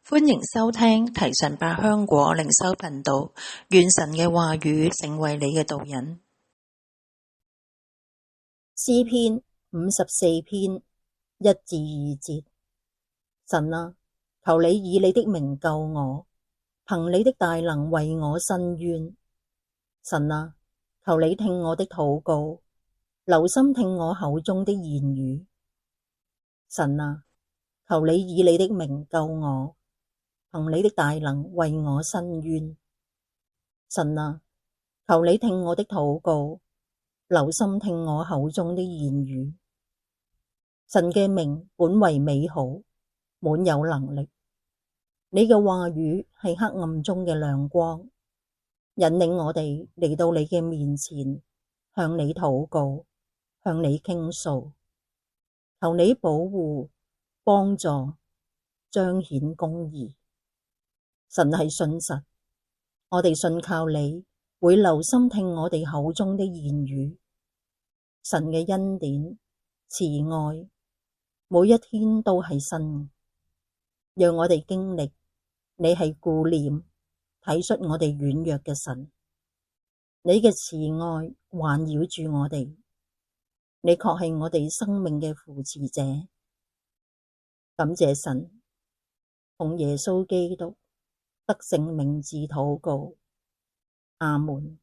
歡迎收聽提神百香果靈修頻道，願神嘅話語成為你嘅導引。詩篇54篇1至2節。神啊，求你以你的名救我，憑你的大能為我伸冤。神啊，求你聽我的禱告，留心聽我口中的言語。神啊，求你以你的名救我，憑你的大能為我伸冤。神啊，求你聽我的禱告，留心聽我口中的言語。神嘅名本為美好，滿有能力。你嘅話語係黑暗中嘅亮光，引領我哋嚟到你嘅面前，向你禱告，向你傾訴，求你保護、幫助、彰顯公義。神係信實，我哋信靠你，會留心聽我哋口中的言語。神嘅恩典、慈愛，每一天都係新，讓我哋經歷你係顧念、體恤我哋軟弱嘅神。你嘅慈愛環繞住我哋，你確係我哋生命嘅扶持者。感謝神，奉耶穌基督得勝名字禱告，阿門。